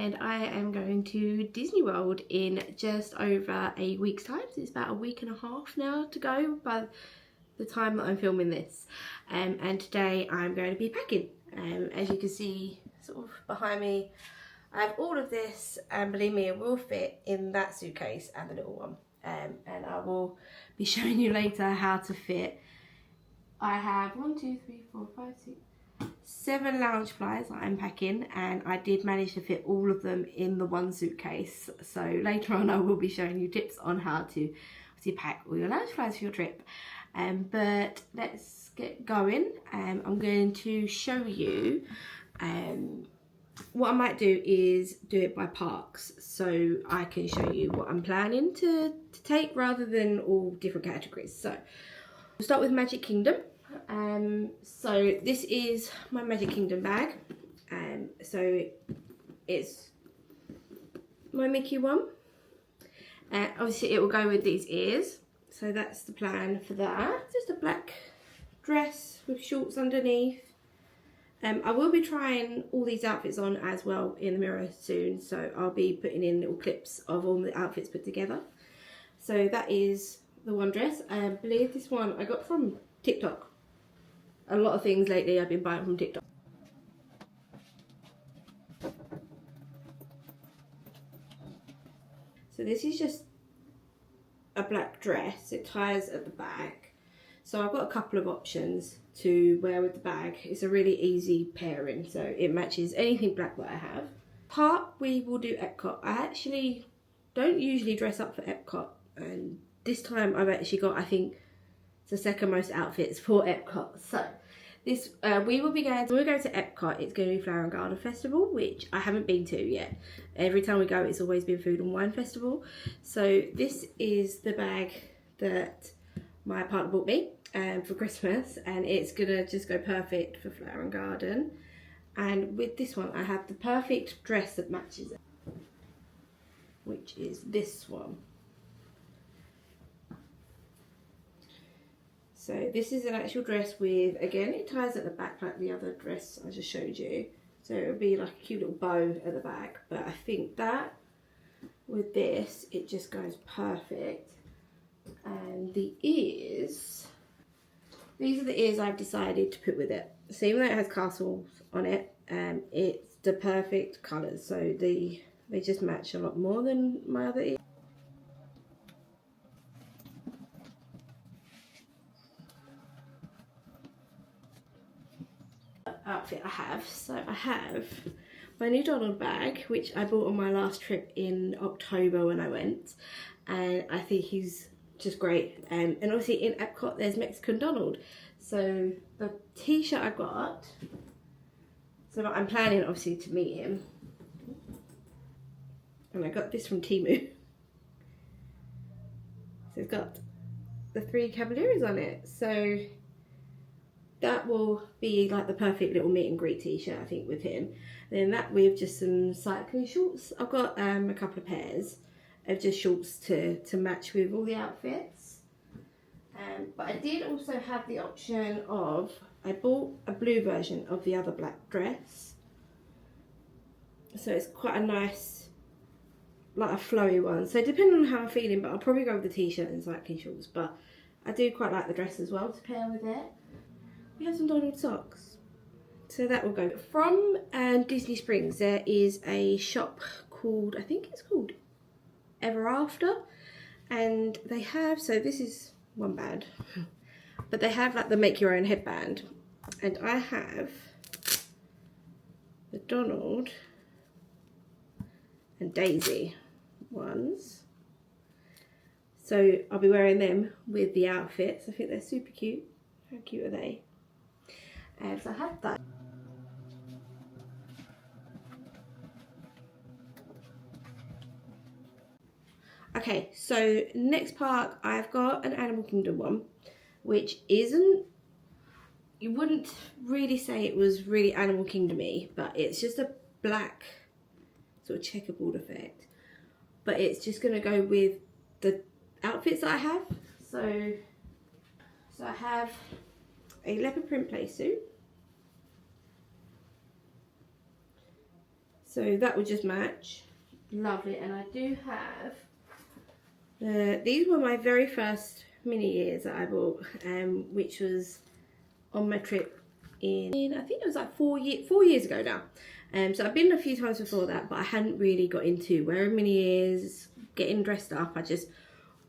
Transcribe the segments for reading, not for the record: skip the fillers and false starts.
and I am going to Disney World in just over a week's time. So it's about a week and a half now to go by the time that I'm filming this. And today I'm going to be packing. As you can see sort of behind me, I have all of this, and believe me, it will fit in that suitcase and the little one. And I will be showing you later how to fit. I have 7 lounge flies that I'm packing, and I did manage to fit all of them in the one suitcase. So later on I will be showing you tips on how to obviously pack all your lounge flies for your trip. But let's get going. I'm going to show you what I might do is do it by parks, so I can show you what I'm planning to take rather than all different categories. So we'll start with Magic Kingdom. So this is my Magic Kingdom bag. So it's my Mickey one. Obviously it will go with these ears. So that's the plan for that. Just a black dress with shorts underneath. I will be trying all these outfits on as well in the mirror soon. So I'll be putting in little clips of all the outfits put together. So that is the one dress. I believe this one I got from TikTok. A lot of things lately I've been buying from TikTok. So this is just a black dress. It ties at the back. So I've got a couple of options to wear with the bag. It's a really easy pairing, so it matches anything black that I have. Part we will do Epcot. I actually don't usually dress up for Epcot, and this time I've actually got, I think, the second most outfits for Epcot. So this we will be going to, when we go to Epcot, it's going to be Flower and Garden Festival, which I haven't been to yet. Every time we go, it's always been Food and Wine Festival. So this is the bag that my partner bought me for Christmas, and it's gonna just go perfect for Flower and Garden. And with this one I have the perfect dress that matches it, which is this one. So this is an actual dress with, again, it ties at the back like the other dress I just showed you. So it'll be like a cute little bow at the back, but I think that with this it just goes perfect. And the ears, these are the ears I've decided to put with it. So even though it has castles on it, it's the perfect colours, so they just match a lot more than my other ears. Outfit I have, so I have my new Donald bag, which I bought on my last trip in October when I went, and I think he's just great. And obviously in Epcot there's Mexican Donald, so the t-shirt I got, so I'm planning obviously to meet him, and I got this from Temu. So it's got the 3 Cavalieros on it, so that will be like the perfect little meet and greet t-shirt I think with him. Then that with just some cycling shorts. I've got a couple of pairs of just shorts to match with all the outfits. But I did also have the option of, I bought a blue version of the other black dress. So it's quite a nice, like a flowy one. So depending on how I'm feeling, but I'll probably go with the t-shirt and cycling shorts. But I do quite like the dress as well to pair with it. We have some Donald socks, so that will go. From Disney Springs there is a shop called, I think it's called Ever After, and they have, so this is one band, but they have like the make your own headband, and I have the Donald and Daisy ones, so I'll be wearing them with the outfits. I think they're super cute. How cute are they? So I have that. Okay, so next park I've got an Animal Kingdom one, which isn't, you wouldn't really say it was really Animal Kingdom-y, but it's just a black sort of checkerboard effect. But it's just gonna go with the outfits that I have. So I have a leopard print play suit. So that would just match. Lovely. And I do have, these were my very first mini ears that I bought, which was on my trip in, I think it was like 4 years ago now. So I've been a few times before that, but I hadn't really got into wearing mini ears, getting dressed up.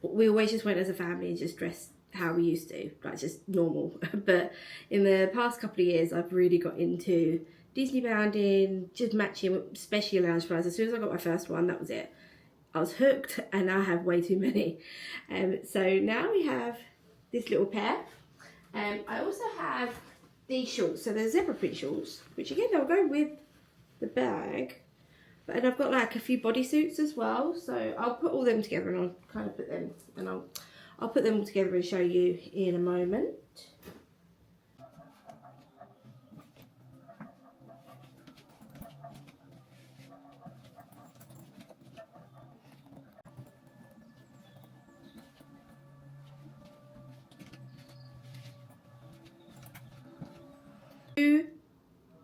We always just went as a family and just dressed how we used to, like just normal. But in the past couple of years, I've really got into Disney bounding, just matching, especially lounge flies. As soon as I got my first one, that was it. I was hooked, and I have way too many. So now we have this little pair. I also have these shorts. So they're zebra print shorts, which again, they'll go with the bag. And I've got like a few bodysuits as well. So I'll put all them together, and I'll kind of put them, and I'll put them all together and show you in a moment. Two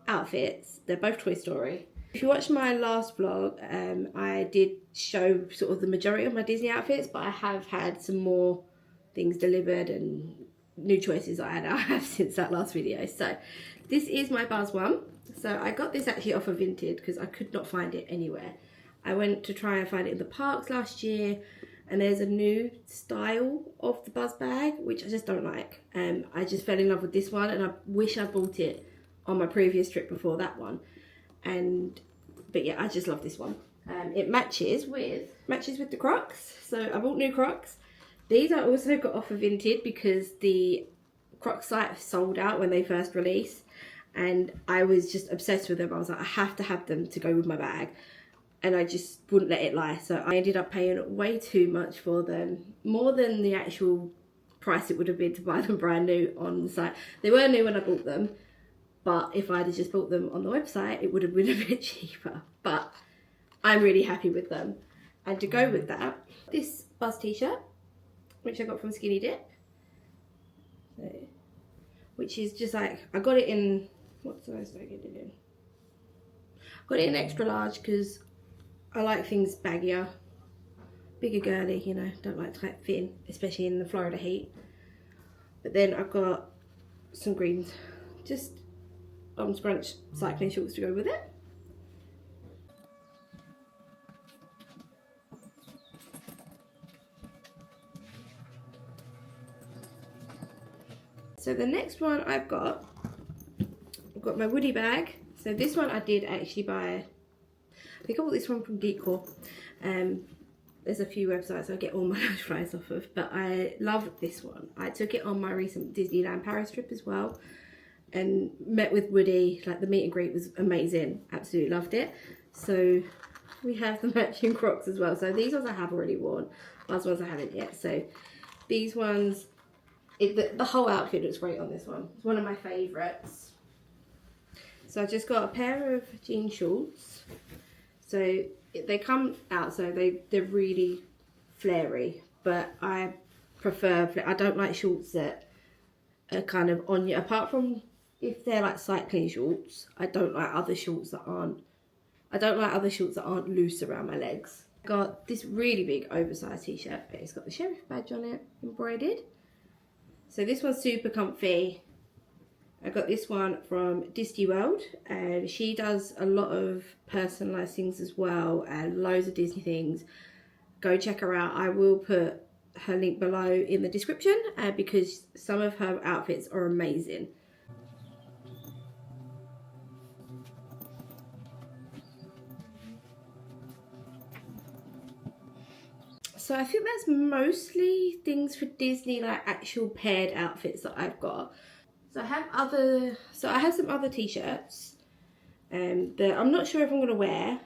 outfits, they're both Toy Story. If you watched my last vlog, I did show sort of the majority of my Disney outfits, but I have had some more things delivered and new choices I now have since that last video. So this is my Buzz one. So I got this actually off of Vinted because I could not find it anywhere. I went to try and find it in the parks last year, and there's a new style of the Buzz bag, which I just don't like. I just fell in love with this one, and I wish I bought it on my previous trip before that one. But yeah, I just love this one. It matches with the Crocs. So I bought new Crocs. These I also got off of Vinted because the Crocs site sold out when they first released, and I was just obsessed with them. I was like, I have to have them to go with my bag, and I just wouldn't let it lie. So I ended up paying way too much for them, more than the actual price it would have been to buy them brand new on the site. They were new when I bought them, but if I'd have just bought them on the website, it would have been a bit cheaper. But I'm really happy with them. And to go with that, this Buzz t-shirt, which I got from Skinny Dip. So, which is just like, I got it in, what size did I get it in? I got it in extra large because I like things baggier. Bigger girly, you know, don't like tight fitting, especially in the Florida heat. But then I've got some greens, just scrunch cycling shorts to go with it. So the next one I've got my Woody bag. So this one I did actually buy, I think I bought this one from Decor. There's a few websites I get all my lounge flies off of, but I love this one. I took it on my recent Disneyland Paris trip as well, and met with Woody. Like, the meet and greet was amazing, absolutely loved it. So we have the matching Crocs as well. So these ones I have already worn, those ones I haven't yet. So these ones, the whole outfit looks great on this one. It's one of my favourites. So I just got a pair of jean shorts. So they come out, so they're really flary, but I prefer, I don't like shorts that are kind of on you, apart from if they're like cycling shorts. I don't like other shorts that aren't loose around my legs. Got this really big oversized t-shirt, but it's got the sheriff badge on it, embroidered. So this one's super comfy. I got this one from DISNEYWORLD, and she does a lot of personalised things as well, and loads of Disney things. Go check her out. I will put her link below in the description, because some of her outfits are amazing. So I think that's mostly things for Disney, like actual paired outfits that I've got. So I have some other t-shirts that I'm not sure if I'm going to wear,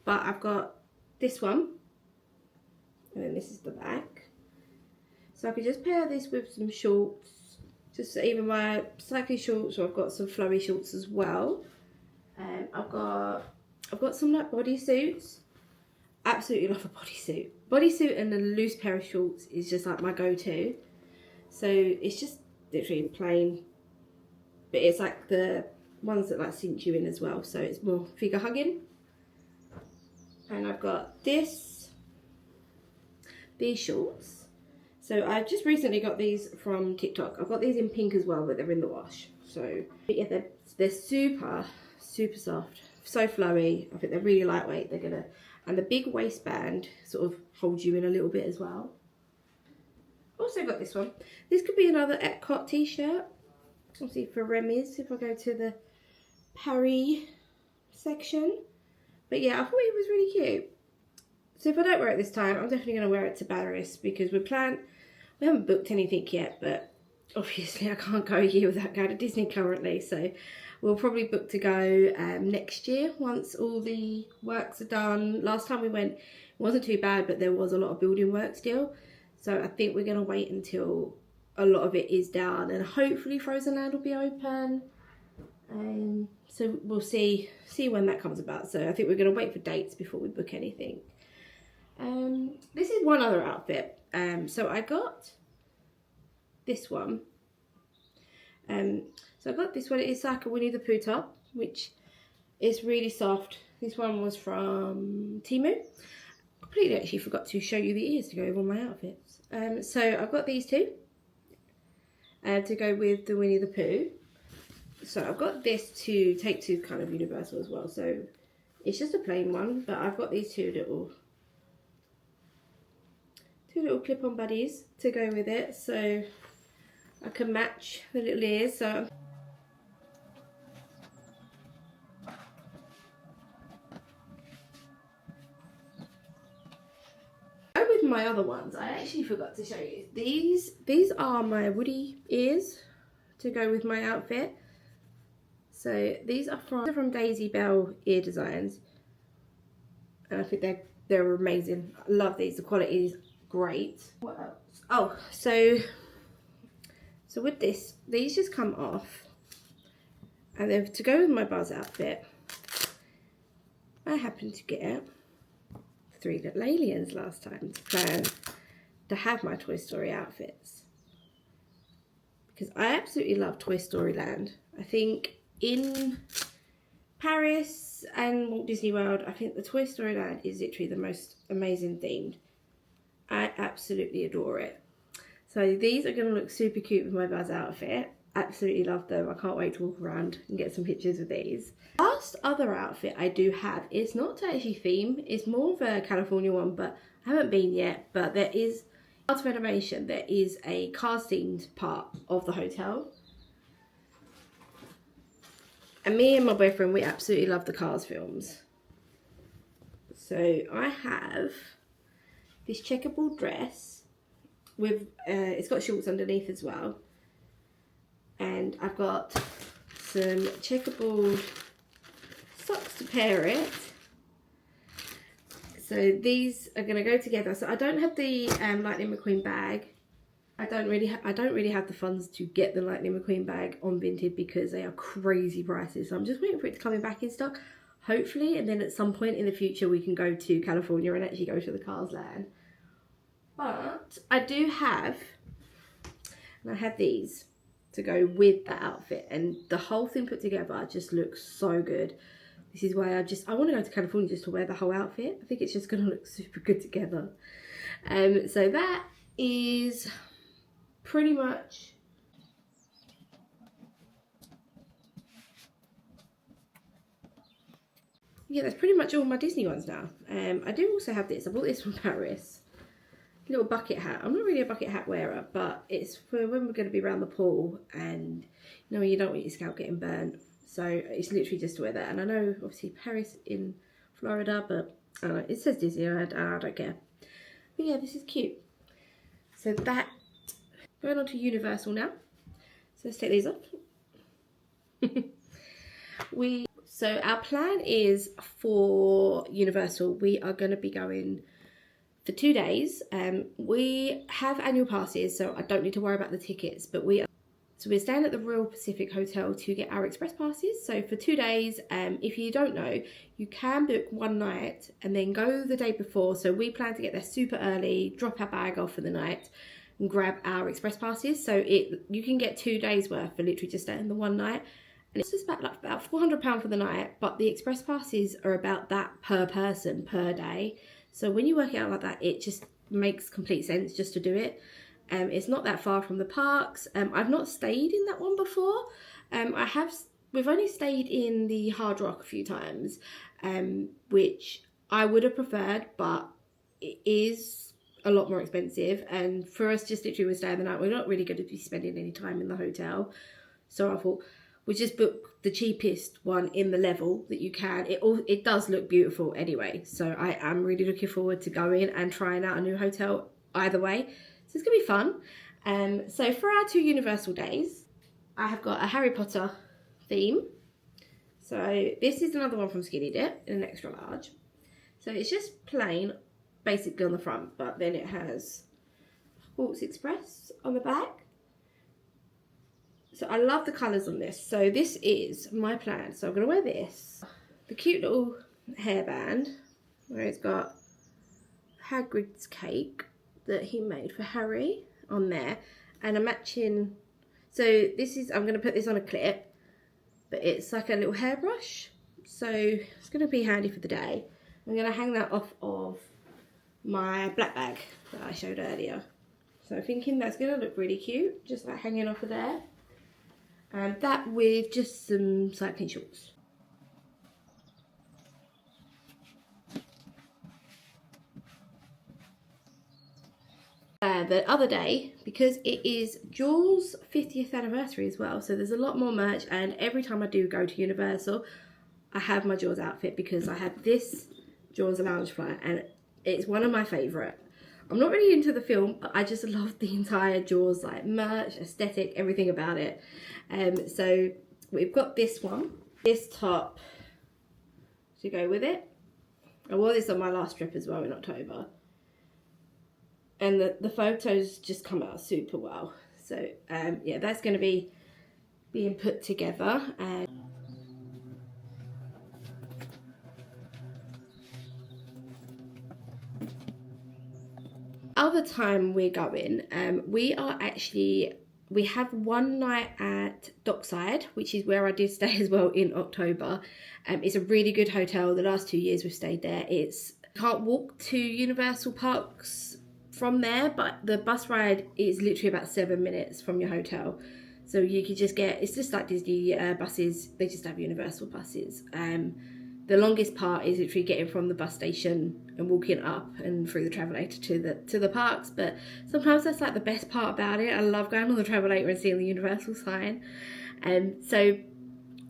but I've got this one, and then this is the back. So I could just pair this with some shorts, just either my cycling shorts, or I've got some flowy shorts as well. I've got some like bodysuits. Absolutely love a bodysuit. Bodysuit and a loose pair of shorts is just like my go-to. So it's just literally plain, but it's like the ones that like cinch you in as well, so it's more figure hugging. And I've got these shorts. So I've just recently got these from TikTok. I've got these in pink as well, but they're in the wash. So yeah, they're super soft, so flowy. I think they're really lightweight. And the big waistband sort of holds you in a little bit as well. Also got this one. This could be another Epcot t-shirt. Obviously for Remy's, if I go to the Paris section. But yeah, I thought it was really cute. So if I don't wear it this time, I'm definitely going to wear it to Paris, because we haven't booked anything yet, but obviously I can't go a year without going to Disney currently, so we'll probably book to go next year once all the works are done. Last time we went, it wasn't too bad, but there was a lot of building work still, so I think we're going to wait until a lot of it is done, and hopefully Frozen Land will be open. So we'll see when that comes about. So I think we're going to wait for dates before we book anything. This is one other outfit. So I got this one. So I got this one. It is like a Winnie the Pooh top, which is really soft. This one was from Temu. I completely actually forgot to show you the ears to go with all my outfits. So I've got these two to go with the Winnie the Pooh. So I've got this to take to kind of Universal as well. So it's just a plain one, but I've got these two little clip-on buddies to go with it, so I can match the little ears. So with my other ones, I actually forgot to show you. These are my Woody ears to go with my outfit. So these are from Daisy Belle ear designs, and I think they're amazing. I love these. The quality is great. What else? Oh, so with this, these just come off, and then to go with my Buzz outfit, I happened to get 3 little aliens last time to plan to have my Toy Story outfits, because I absolutely love Toy Story Land. I think in Paris and Walt Disney World, I think the Toy Story Land is literally the most amazing themed. I absolutely adore it. So these are going to look super cute with my Buzz outfit. Absolutely love them. I can't wait to walk around and get some pictures of these. Last other outfit I do have, it's not actually theme, it's more of a California one, but I haven't been yet. But there is, Art of Animation, there is a Cars themed part of the hotel. And me and my boyfriend, we absolutely love the Cars films. So I have this checkerboard dress with, it's got shorts underneath as well. And I've got some checkerboard socks to pair it. So these are going to go together. So I don't have the Lightning McQueen bag. I don't really have the funds to get the Lightning McQueen bag on Vinted because they are crazy prices. So I'm just waiting for it to come back in stock, hopefully, and then at some point in the future we can go to California and actually go to the Cars Land. But I do have, and I have these to go with that outfit, and the whole thing put together just looks so good. This is why I want to go to California just to wear the whole outfit. I think it's just going to look super good together. So that is pretty much that's pretty much all my Disney ones now. I do also have this. I bought this from Paris. Little bucket hat. I'm not really a bucket hat wearer, but it's for when we're going to be around the pool and you don't want your scalp getting burnt. So it's literally just to wear that. And I know obviously Paris in Florida, but it says Disneyland and I don't care. But yeah, this is cute. So that, going on to Universal now. So let's take these off. So our plan is for Universal, we are going to be going for 2 days. We have annual passes, so I don't need to worry about the tickets, but we're staying at the Royal Pacific Hotel to get our express passes. So for 2 days, if you don't know, you can book one night and then go the day before. So we plan to get there super early, drop our bag off for the night and grab our express passes. So you can get 2 days worth for literally just staying the one night. And it's just about £400 for the night, but the express passes are about that per person per day. So when you work it out like that, it just makes complete sense just to do it. It's not that far from the parks. I've not stayed in that one before. We've only stayed in the Hard Rock a few times, which I would have preferred, but it is a lot more expensive. And for us, just literally we're staying the night, we're not really going to be spending any time in the hotel. So I thought we just book the cheapest one in the level that you can. It does look beautiful anyway. So I am really looking forward to going and trying out a new hotel either way. So it's going to be fun. So for our 2 Universal days, I have got a Harry Potter theme. So this is another one from Skinny Dip in an extra large. So it's just plain, basically on the front, but then it has Sports Express on the back. So I love the colours on this. So this is my plan. So I'm going to wear this. The cute little hairband where it's got Hagrid's cake that he made for Harry on there. And a matching... So this is... I'm going to put this on a clip. But it's like a little hairbrush. So it's going to be handy for the day. I'm going to hang that off of my black bag that I showed earlier. So I'm thinking that's going to look really cute. Just like hanging off of there. And that with just some cycling shorts. The other day, because it is Jaws' 50th anniversary as well, so there's a lot more merch, and every time I do go to Universal, I have my Jaws outfit because I have this Jaws lounge flight, and it's one of my favourite. I'm not really into the film, but I just love the entire Jaws like merch, aesthetic, everything about it. So we've got this one, this top to go with it. I wore this on my last trip as well in October. And the photos just come out super well. So yeah, that's going to be being put together. Other time we're going, we have one night at Dockside, which is where I did stay as well in October. It's a really good hotel. The last 2 years we've stayed there. Can't walk to Universal Parks from there, but the bus ride is literally about 7 minutes from your hotel. So you could just it's just like Disney buses. They just have Universal buses. The longest part is literally getting from the bus station and walking up and through the Travelator to the parks. But sometimes that's like the best part about it. I love going on the Travelator and seeing the Universal sign. So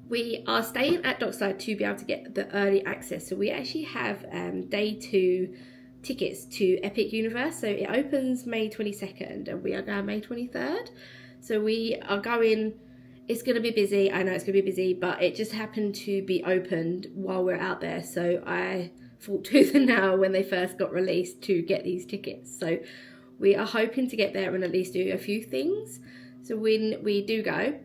we are staying at Dockside to be able to get the early access. So we actually have day 2 tickets to Epic Universe. So it opens May 22nd and we are going May 23rd. So we are going... It's going to be busy. I know it's going to be busy, but it just happened to be opened while we're out there. So I fought tooth and nail when they first got released to get these tickets. So we are hoping to get there and at least do a few things. So when we do go,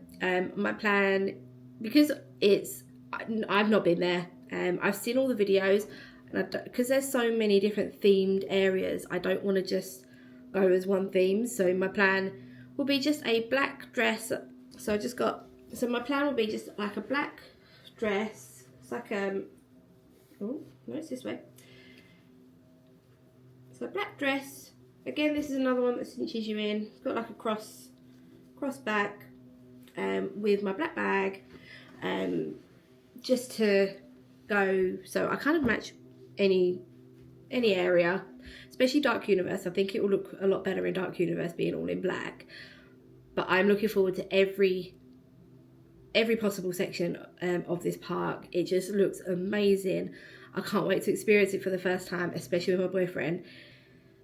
my plan, because I've not been there. I've seen all the videos, and because there's so many different themed areas, I don't want to just go as one theme. So my plan will be just a black dress. So my plan will be just like a black dress. It's like oh no, it's this way. So a black dress. Again, this is another one that cinches you in. It's got like a cross back, with my black bag, just to go. So I kind of match any area, especially Dark Universe. I think it will look a lot better in Dark Universe being all in black. But I'm looking forward to every possible section of this park. It just looks amazing. I can't wait to experience it for the first time, especially with my boyfriend.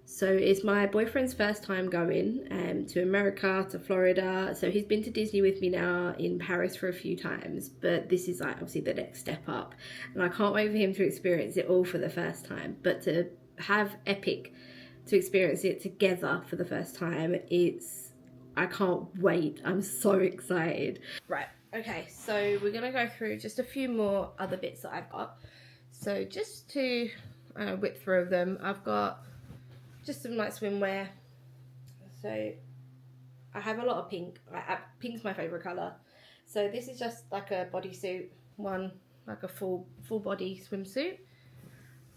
So it's my boyfriend's first time going to America, to Florida. So he's been to Disney with me now in Paris for a few times. But this is like obviously the next step up. And I can't wait for him to experience it all for the first time. But to have Epic to experience it together for the first time, I can't wait. I'm so excited. Right, okay, so we're going to go through just a few more other bits that I've got. So just to whip through them, I've got just some light swimwear. So I have a lot of pink. Pink's my favourite colour. So this is just like a bodysuit one, like a full body swimsuit,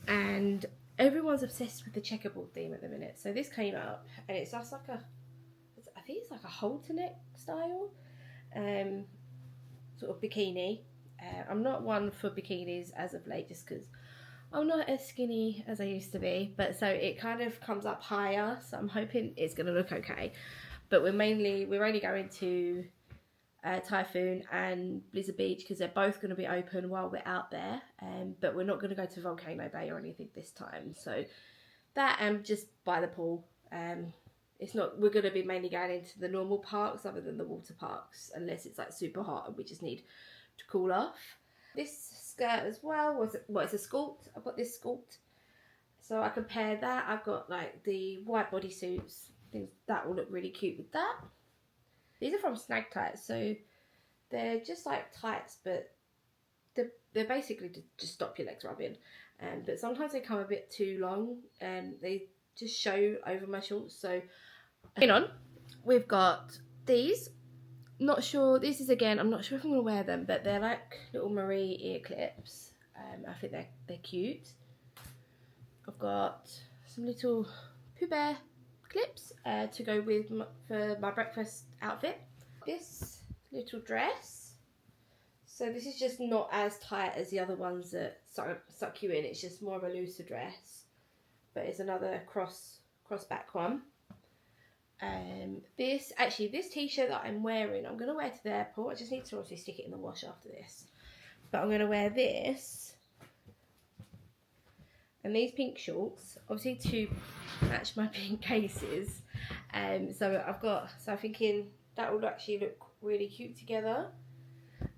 and everyone's obsessed with the checkerboard theme at the minute. So this came up, and it's just like I think it's like a halter neck style, sort of bikini. I'm not one for bikinis as of late, just because I'm not as skinny as I used to be, but so it kind of comes up higher, so I'm hoping it's going to look okay. But we're only going to Typhoon and Blizzard Beach because they're both going to be open while we're out there, but we're not going to go to Volcano Bay or anything this time. So that just by the pool. It's not, we're going to be mainly going into the normal parks other than the water parks, unless it's like super hot and we just need to cool off. This skirt as well it's a skirt. I've got this skirt, so I compare that. I've got like the white bodysuits, things that will look really cute with that. These are from Snag Tights, so they're just like tights, but they're basically to just stop your legs rubbing. But sometimes they come a bit too long and they just show over my shorts. So hang on, we've got these. Not sure, this is again, I'm not sure if I'm going to wear them, but they're like little Marie ear clips. I think they're cute. I've got some little Pooh Bear clips to go with for my breakfast outfit. This little dress. So this is just not as tight as the other ones that suck you in. It's just more of a looser dress. But it's another cross back one. This t-shirt that I'm wearing, I'm going to wear to the airport. I just need to obviously stick it in the wash after this. But I'm going to wear this. And these pink shorts, obviously to match my pink cases. So I'm thinking that would actually look really cute together.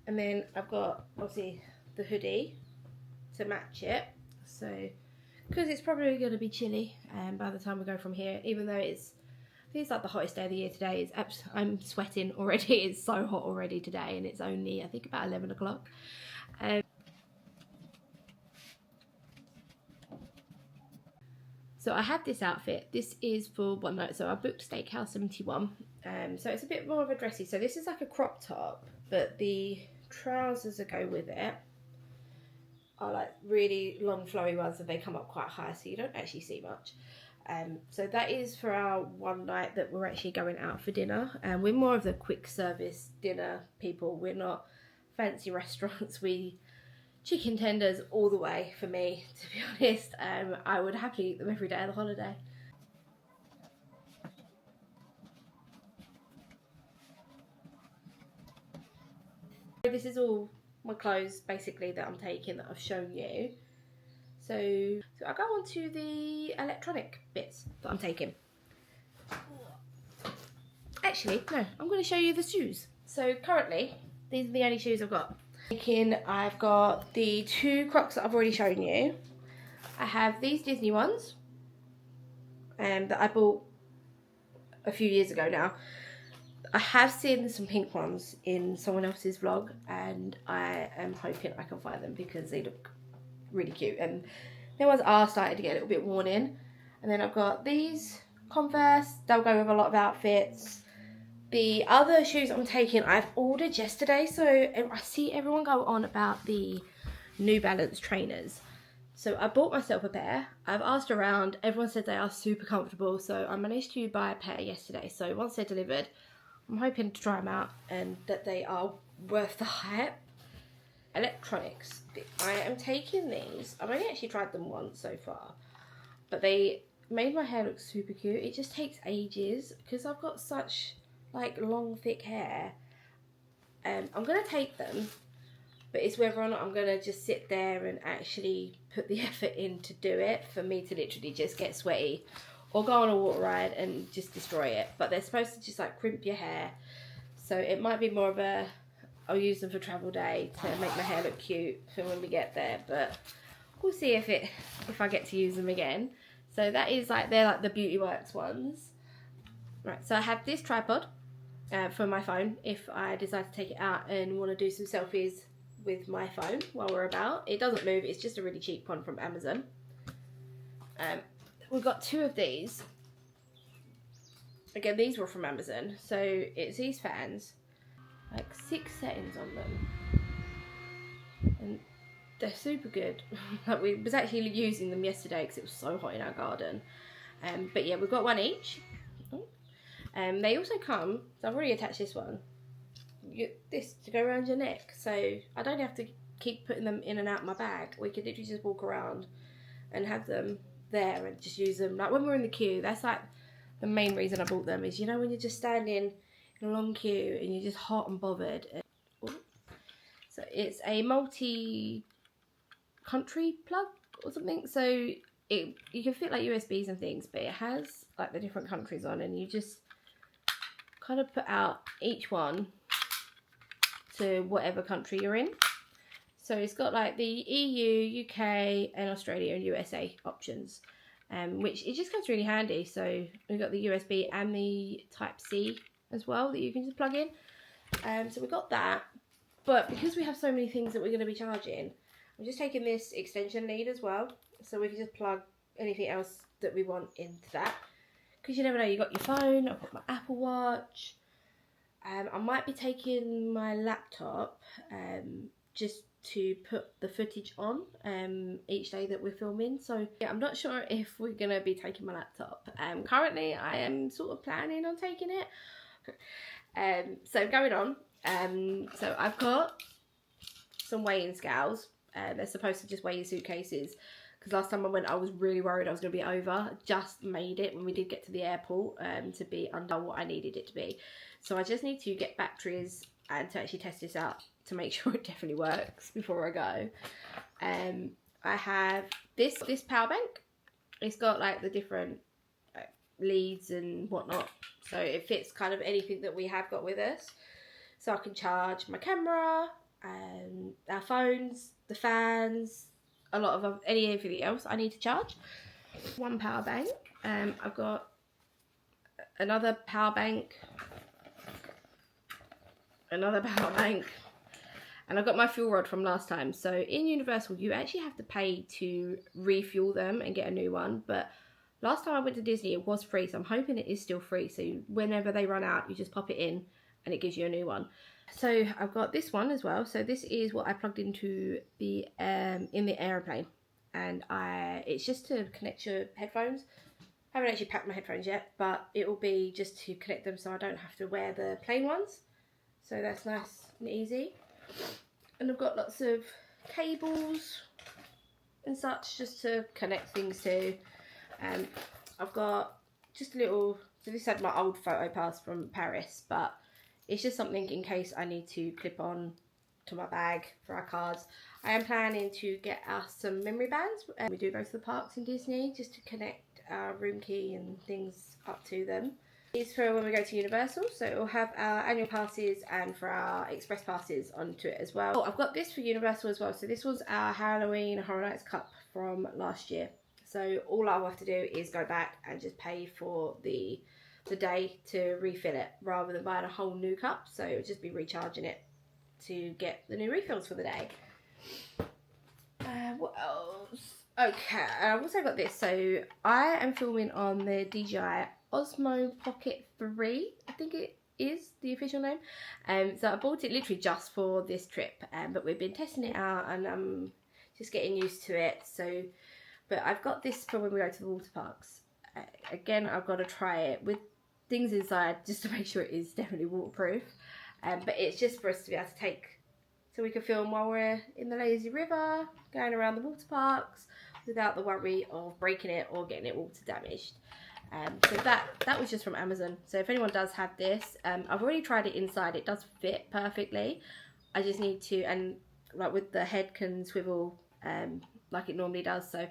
And then I've got obviously the hoodie to match it. So, because it's probably going to be chilly by the time we go from here, even though I think it's like the hottest day of the year today. I'm sweating already. It's so hot already today, and it's only, I think, about 11 o'clock. So I had this outfit. This is for one night. So I booked Steakhouse 71. So it's a bit more of a dressy. So this is like a crop top, but the trousers that go with it are like really long flowy ones, and they come up quite high, so you don't actually see much. So that is for our one night that we're actually going out for dinner. We're more of the quick service dinner people. We're not fancy restaurants. Chicken tenders all the way for me, to be honest. I would happily eat them every day of the holiday. This is all my clothes basically that I'm taking that I've shown you. So I'll go on to the electronic bits that I'm taking. Actually, no, I'm going to show you the shoes. So currently, these are the only shoes I've got. I've got the two Crocs that I've already shown you. I have these Disney ones that I bought a few years ago now. I have seen some pink ones in someone else's vlog, and I am hoping I can find them because they look really cute, and the ones are starting to get a little bit worn in. And then I've got these Converse. They'll go with a lot of outfits. The other shoes I'm taking I've ordered yesterday, so I see everyone go on about the New Balance trainers. So I bought myself a pair. I've asked around, everyone said they are super comfortable, so I managed to buy a pair yesterday. So once they're delivered, I'm hoping to try them out and that they are worth the hype. Electronics. I am taking these. I've only actually tried them once so far, but they made my hair look super cute. It just takes ages because I've got such like long thick hair. I'm gonna take them, but it's whether or not I'm gonna just sit there and actually put the effort in to do it, for me to literally just get sweaty or go on a water ride and just destroy it. But they're supposed to just like crimp your hair, so it might be more of a I'll use them for travel day to make my hair look cute for when we get there, but we'll see if I get to use them again. So that is like, they're like the Beauty Works ones. Right, so I have this tripod for my phone if I decide to take it out and want to do some selfies with my phone while we're about. It doesn't move, it's just a really cheap one from Amazon. We've got two of these. Again, these were from Amazon. So it's these fans. like 6 settings on them, and they're super good. Like, we was actually using them yesterday because it was so hot in our garden. But yeah, we've got one each. They also come, so I've already attached this one, this to go around your neck, so I don't have to keep putting them in and out of my bag. We could literally just walk around and have them there and just use them. Like when we're in the queue, that's like the main reason I bought them, is, you know, when you're just standing in a long queue and you're just hot and bothered. So it's a multi-country plug or something, so you can fit like USBs and things, but it has like the different countries on, and you just kind of put out each one to whatever country you're in. So it's got like the EU, UK and Australia and USA options, which it just comes really handy. So we've got the USB and the Type-C as well that you can just plug in. So we got that, but because we have so many things that we're going to be charging, I'm just taking this extension lead as well, so we can just plug anything else that we want into that. Because you never know, you got your phone, I've got my Apple Watch. I might be taking my laptop just to put the footage on each day that we're filming. So yeah, I'm not sure if we're going to be taking my laptop. Currently, I am sort of planning on taking it. So going on, so I've got some weighing scales. They're supposed to just weigh your suitcases, because last time I went I was really worried I was going to be over. I just made it when we did get to the airport to be under what I needed it to be. So I just need to get batteries and to actually test this out to make sure it definitely works before I go. I have this power bank. It's got like the different leads and whatnot, so it fits kind of anything that we have got with us. So I can charge my camera, our phones, the fans, a lot of anything else I need to charge. One power bank. I've got another power bank, and I've got my fuel rod from last time. So in Universal, you actually have to pay to refuel them and get a new one, but last time I went to Disney, it was free, so I'm hoping it is still free. So whenever they run out, you just pop it in and it gives you a new one. So I've got this one as well. So this is what I plugged into the in the aeroplane, and it's just to connect your headphones. I haven't actually packed my headphones yet, but it will be just to connect them so I don't have to wear the plain ones. So that's nice and easy. And I've got lots of cables and such just to connect things to. I've got just a little, so this had my old photo pass from Paris, but it's just something in case I need to clip on to my bag for our cards. I am planning to get us some memory bands. We do go to the parks in Disney just to connect our room key and things up to them. It's for when we go to Universal, so it will have our annual passes and for our express passes onto it as well. Oh, I've got this for Universal as well. So this was our Halloween Horror Nights Cup from last year. So all I'll have to do is go back and just pay for the day to refill it rather than buying a whole new cup. So it'll just be recharging it to get the new refills for the day. What else? Okay, I've also got this. So I am filming on the DJI Osmo Pocket 3, I think it is the official name. So I bought it literally just for this trip, but we've been testing it out and I'm just getting used to it. So, but I've got this for when we go to the water parks. Again, I've got to try it with things inside just to make sure it is definitely waterproof. But it's just for us to be able to take, so we can film while we're in the lazy river, going around the water parks without the worry of breaking it or getting it water damaged. So that was just from Amazon. So if anyone does have this, I've already tried it inside. It does fit perfectly. I just need to, and like with the head can swivel like it normally does. So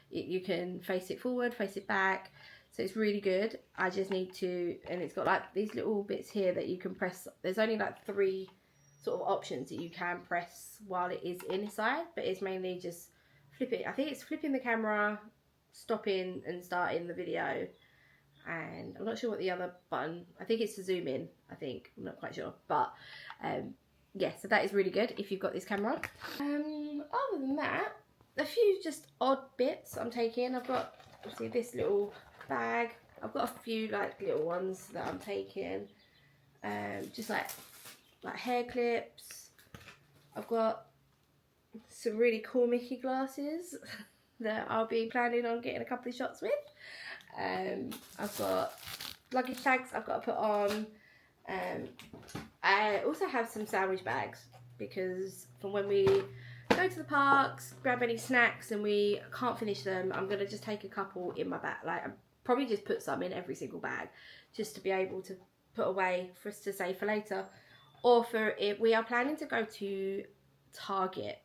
you can face it forward, face it back. So it's really good. I just need to, and it's got like these little bits here that you can press. There's only like 3 sort of options that you can press while it is inside, but it's mainly just flipping. I think it's flipping the camera, stopping and starting the video. And I'm not sure what the other button, I think it's to zoom in, I'm not quite sure, but yeah, so that is really good if you've got this camera. Other than that, a few just odd bits I'm taking. I've got obviously this little bag, I've got a few like little ones that I'm taking, just like like hair clips. I've got some really cool Mickey glasses that I'll be planning on getting a couple of shots with. I've got luggage tags I've got to put on. I also have some sandwich bags because from when we go to the parks, grab any snacks and we can't finish them, I'm going to just take a couple in my bag. Like, I'll probably just put some in every single bag just to be able to put away for us to save for later. Or for if we are planning to go to Target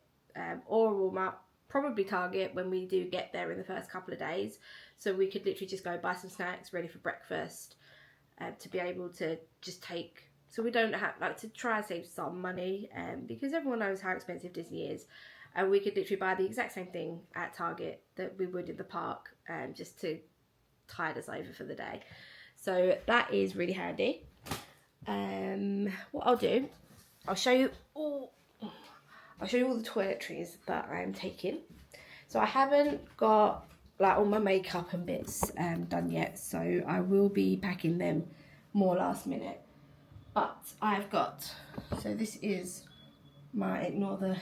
or Walmart, probably Target when we do get there in the first couple of days. So we could literally just go buy some snacks ready for breakfast to be able to just take, so we don't have, like, to try and save some money because everyone knows how expensive Disney is. And we could literally buy the exact same thing at Target that we would in the park just to tide us over for the day. So that is really handy. What I'll do, I'll show you all the toiletries that I'm taking. So I haven't got like all my makeup and bits done yet, so I will be packing them more last minute. But I've got, so this is my, ignore the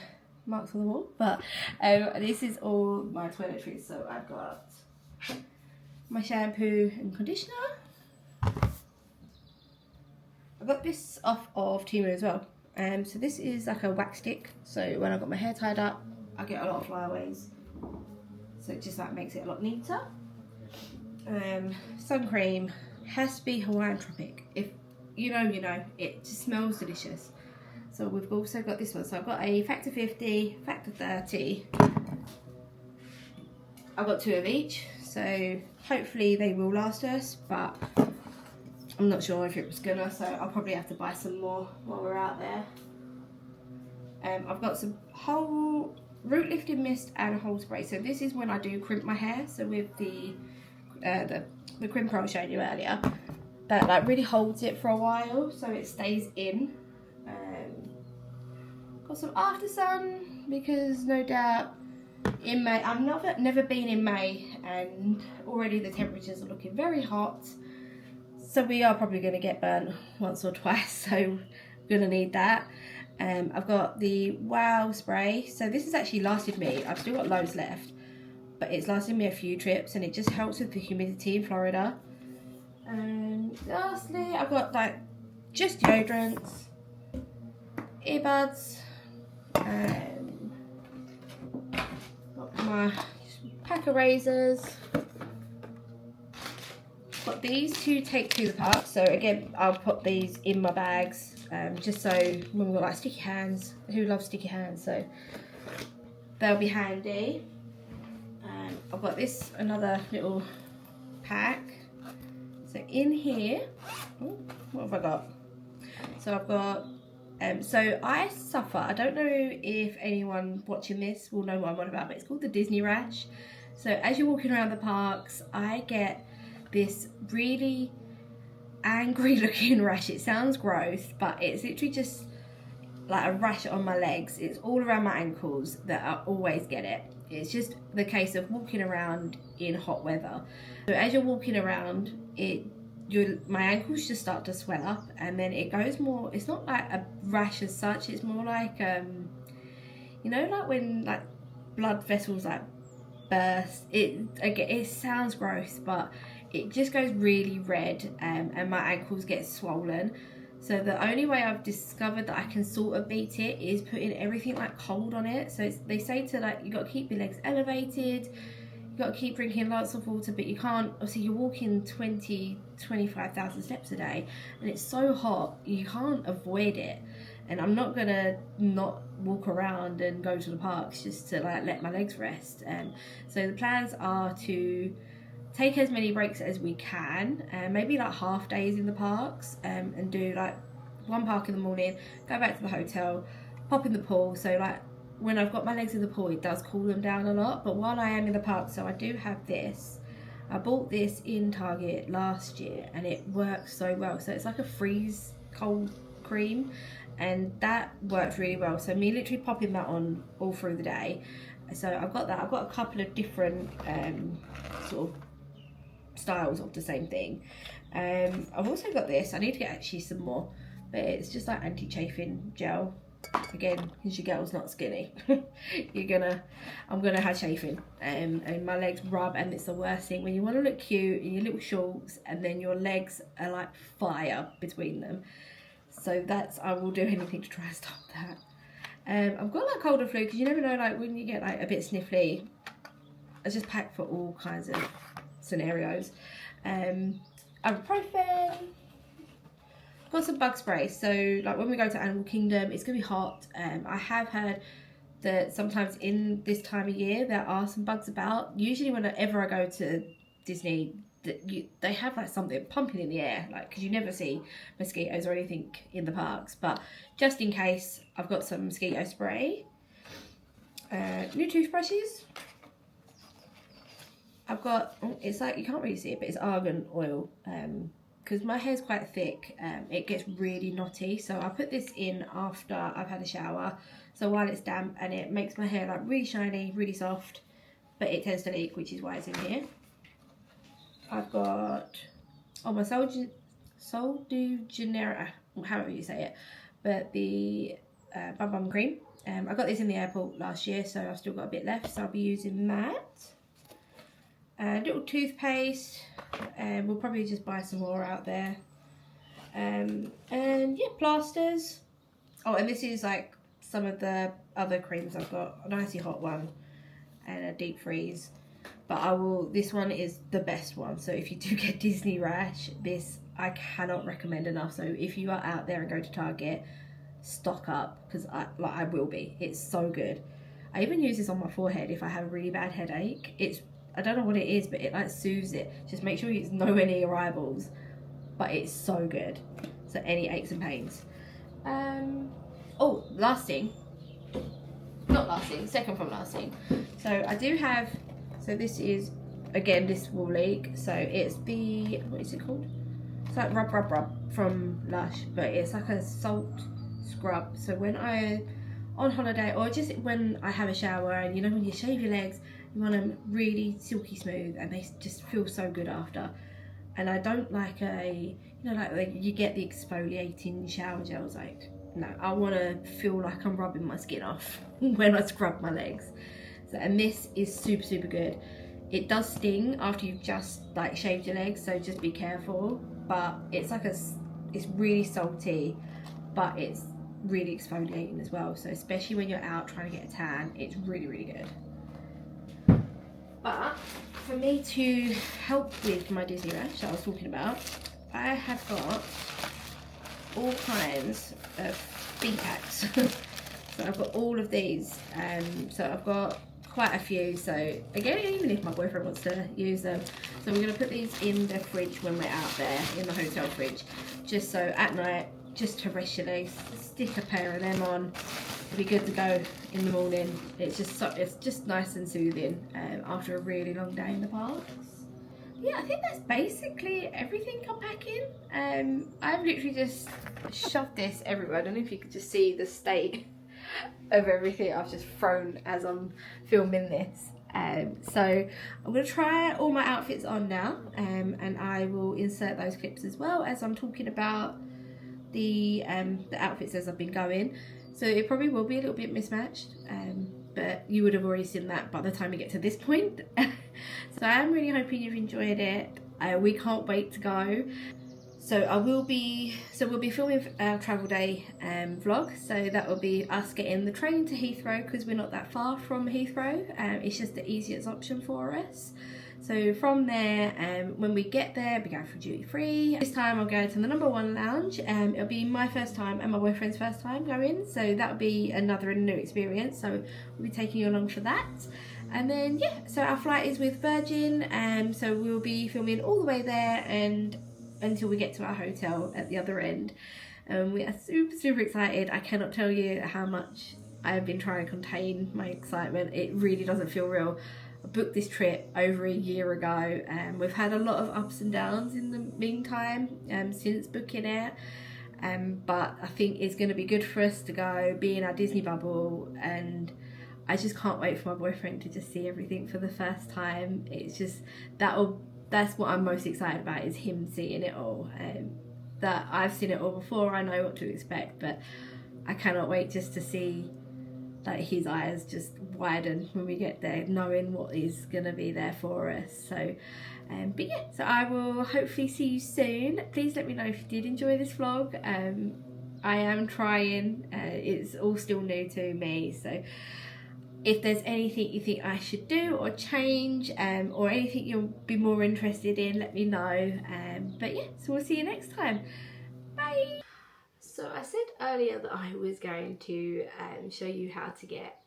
marks on the wall, but this is all my toiletries. So I've got my shampoo and conditioner. I got this off of Temu as well. So this is like a wax stick. So when I've got my hair tied up, I get a lot of flyaways. So it just like makes it a lot neater. Sun cream has to be Hawaiian Tropic. If you know, you know. It just smells delicious. So we've also got this one. So I've got a factor 50, factor 30. I've got 2 of each. So hopefully they will last us, but I'm not sure if it was gonna, so I'll probably have to buy some more while we're out there. I've got some whole root lifting mist and whole spray. So this is when I do crimp my hair. So with the crimper I was showing you earlier, that like really holds it for a while, so it stays in. Got some after sun because no doubt in May, I've never been in May, and already the temperatures are looking very hot. So we are probably going to get burnt once or twice, so I'm going to need that. I've got the Wow spray. So this has actually lasted me, I've still got loads left, but it's lasted me a few trips and it just helps with the humidity in Florida. And lastly, I've got like just deodorants, earbuds, got my pack of razors. Got these to take to the park, so again I'll put these in my bags just so when we've got like sticky hands, who loves sticky hands, so they'll be handy. I've got this, another little pack. So in here, what have I got? So I've got so I suffer, I don't know if anyone watching this will know what I'm on about, but it's called the Disney rash. So as you're walking around the parks, I get this really angry looking rash. It sounds gross, but it's literally just like a rash on my legs. It's all around my ankles that I always get it. It's just the case of walking around in hot weather. So as you're walking around, my ankles just start to swell up, and then it goes more, it's not like a rash as such, it's more like you know, like when like blood vessels like burst. It sounds gross, but it just goes really red, and my ankles get swollen. So the only way I've discovered that I can sort of beat it is putting everything like cold on it. So they say to like, you got to keep your legs elevated, you got to keep drinking lots of water, but you can't, obviously you're walking 25,000 steps a day and it's so hot, you can't avoid it. And I'm not gonna not walk around and go to the parks just to like let my legs rest. So the plans are to take as many breaks as we can, maybe like half days in the parks, and do like one park in the morning, go back to the hotel, pop in the pool. So like when I've got my legs in the pool, it does cool them down a lot. But while I am in the park, so I do have this. I bought this in Target last year and it works so well. So it's like a freeze cold cream, and that works really well. So me literally popping that on all through the day. So I've got that. I've got a couple of different sort of styles of the same thing. I've also got this. I need to get actually some more, but it's just like anti-chafing gel. Again, because your girl's not skinny, I'm gonna have chafing, and my legs rub, and it's the worst thing when you want to look cute in your little shorts and then your legs are like fire between them. So I will do anything to try and stop that. I've got like cold and flu, because you never know, like when you get like a bit sniffly. I just pack for all kinds of scenarios. Ibuprofen. Got some bug spray, so like when we go to Animal Kingdom, it's gonna be hot. I have heard that sometimes in this time of year there are some bugs about. Usually whenever I go to Disney, they have like something pumping in the air, like, because you never see mosquitoes or anything in the parks. But just in case, I've got some mosquito spray. New toothbrushes. I've got, it's like, you can't really see it, but it's argan oil. Because my hair's quite thick, it gets really knotty, so I put this in after I've had a shower, so while it's damp, and it makes my hair like really shiny, really soft, but it tends to leak, which is why it's in here. I've got my Sol du Janeiro, however you say it, but the Bum Bum Cream. I got this in the airport last year, so I've still got a bit left, so I'll be using that. A little toothpaste, and we'll probably just buy some more out there. And yeah, plasters. Oh, and this is like some of the other creams I've got. An icy hot one and a deep freeze. But this one is the best one. So if you do get Disney rash, this I cannot recommend enough. So if you are out there and go to Target, stock up, because I will be. It's so good. I even use this on my forehead if I have a really bad headache. I don't know what it is, but it like soothes it. Just make sure it's nowhere near your eyeballs. But it's so good. So any aches and pains. Oh, last thing. Not last thing, second from last thing. So I do have, so this is, again, this will leak. So it's the, what is it called? It's like Rub Rub Rub from Lush, but it's like a salt scrub. So when on holiday, or just when I have a shower, and you know when you shave your legs, you want them really silky smooth, and they just feel so good after. And I don't like like you get the exfoliating shower gels. Like, no, I want to feel like I'm rubbing my skin off when I scrub my legs. So, and this is super, super good. It does sting after you've just like shaved your legs, so just be careful. But it's like it's really salty, but it's really exfoliating as well. So especially when you're out trying to get a tan, it's really, really good. But for me to help with my Disney rash that I was talking about, I have got all kinds of bee packs. So I've got all of these, so I've got quite a few. So again, even if my boyfriend wants to use them, so we're going to put these in the fridge when we're out there, in the hotel fridge, just so at night, just to rest your legs, stick a pair of them on, it'll be good to go in the morning. It's just nice and soothing after a really long day in the parks. Yeah, I think that's basically everything I'm packing. I've literally just shoved this everywhere. I don't know if you could just see the state of everything I've just thrown as I'm filming this. So I'm going to try all my outfits on now, and I will insert those clips as well as I'm talking about the outfits as I've been going. So it probably will be a little bit mismatched, but you would have already seen that by the time you get to this point. So I am really hoping you've enjoyed it. We can't wait to go. So we'll be filming our travel day vlog. So that will be us getting the train to Heathrow, because we're not that far from Heathrow. It's just the easiest option for us. So from there, when we get there, we go for duty free. This time I'm going to the #1 lounge. It'll be my first time and my boyfriend's first time going, so that'll be another new experience. So we'll be taking you along for that. And then yeah, so our flight is with Virgin, so we'll be filming all the way there and until we get to our hotel at the other end. We are super, super excited. I cannot tell you how much I have been trying to contain my excitement. It really doesn't feel real. I booked this trip over a year ago, and we've had a lot of ups and downs in the meantime since booking it. But I think it's going to be good for us to go, be in our Disney bubble, and I just can't wait for my boyfriend to just see everything for the first time. It's just that's what I'm most excited about, is him seeing it all. that I've seen it all before, I know what to expect, but I cannot wait just to see like his eyes just widen when we get there, knowing what is gonna be there for us. So but yeah, so I will hopefully see you soon. Please let me know if you did enjoy this vlog. I am trying, it's all still new to me, so if there's anything you think I should do or change, or anything you'll be more interested in, let me know. But yeah, so we'll see you next time. Bye! So I said earlier that I was going to show you how to get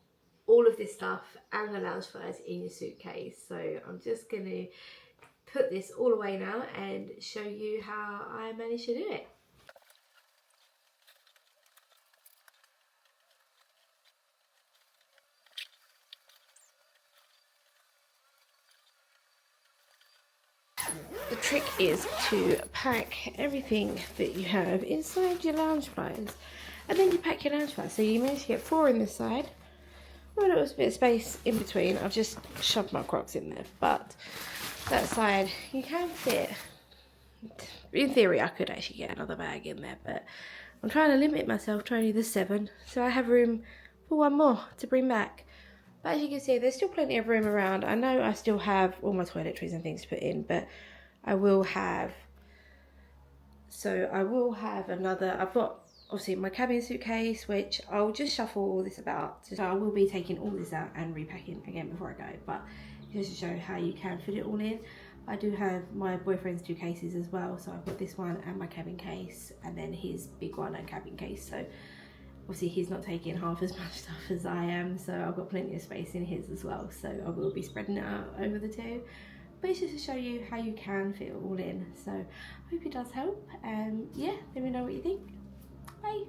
all of this stuff and the loungefiers in your suitcase. So I'm just going to put this all away now and show you how I managed to do it. The trick is to pack everything that you have inside your loungefiers, and then you pack your loungefiers. So you manage to get 4 in this side. Well, there was a bit of space in between. I've just shoved my Crocs in there, but that side you can fit. In theory, I could actually get another bag in there, but I'm trying to limit myself to only the 7, so I have room for 1 more to bring back. But as you can see, there's still plenty of room around. I know I still have all my toiletries and things to put in, but I will have, another, I've got obviously my cabin suitcase, which I'll just shuffle all this about. So I will be taking all this out and repacking again before I go, but just to show how you can fit it all in. I do have my boyfriend's 2 cases as well, so I've got this one and my cabin case, and then his big one and cabin case. So obviously he's not taking half as much stuff as I am, so I've got plenty of space in his as well, so I will be spreading it out over the 2. But it's just to show you how you can fit it all in. So I hope it does help, and yeah, let me know what you think. Bye.